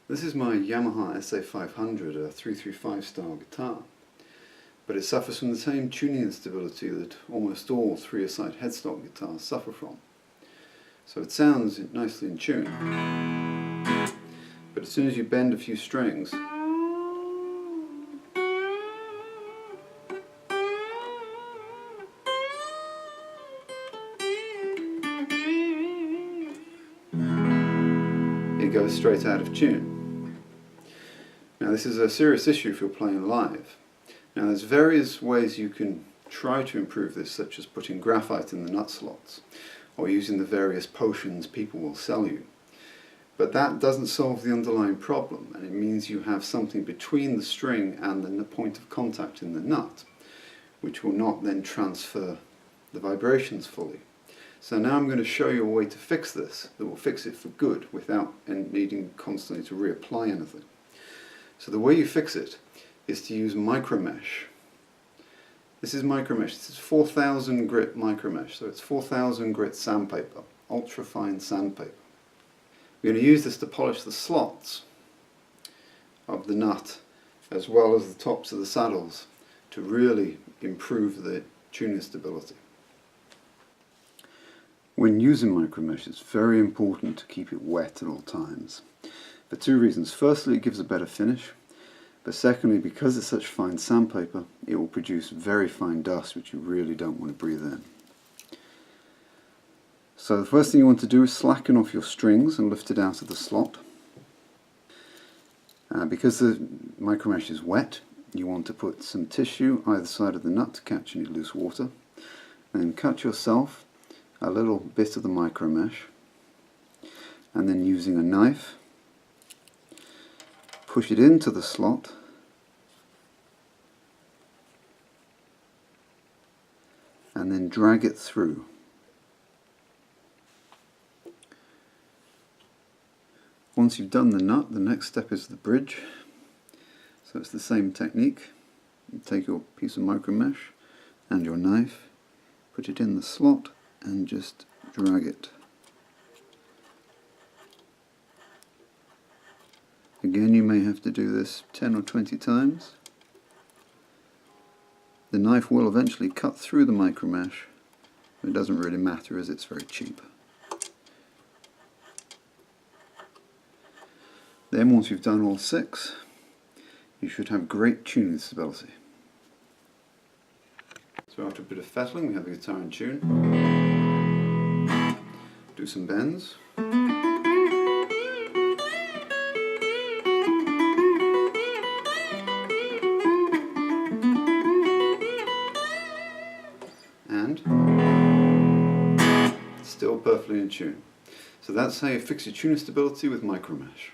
This is my Yamaha SA500, a 335 style guitar, but it suffers from the same tuning instability that almost all 3-a-side headstock guitars suffer from. So it sounds nicely in tune, but as soon as you bend a few strings, it goes straight out of tune. Now this is a serious issue if you're playing live. Now there's various ways you can try to improve this, such as putting graphite in the nut slots or using the various potions people will sell you. But that doesn't solve the underlying problem, and it means you have something between the string and the point of contact in the nut, which will not then transfer the vibrations fully. So now I'm going to show you a way to fix this that will fix it for good without needing constantly to reapply anything. So the way you fix it is to use Micromesh. This is Micromesh. This is 4000 grit Micromesh, so it's 4000 grit sandpaper, ultra fine sandpaper. We're going to use this to polish the slots of the nut as well as the tops of the saddles to really improve the tuning stability. When using Micromesh, it's very important to keep it wet at all times, for two reasons. Firstly, it gives a better finish, but secondly, because it's such fine sandpaper, it will produce very fine dust which you really don't want to breathe in. So the first thing you want to do is slacken off your strings and lift it out of the slot. Because the Micromesh is wet, you want to put some tissue either side of the nut to catch any loose water, and then cut yourself a little bit of the Micromesh, and then using a knife push it into the slot and then drag it through. Once you've done the nut, the next step is the bridge. So it's the same technique. You take your piece of Micromesh and your knife, put it in the slot and just drag it. Again, you may have to do this 10 or 20 times. The knife will eventually cut through the Micromesh. It doesn't really matter as it's very cheap. Then once you've done all 6, you should have great tuning stability. So after a bit of fettling, we have the guitar in tune. Do some bends. And still perfectly in tune. So that's how you fix your tuning stability with Micromesh.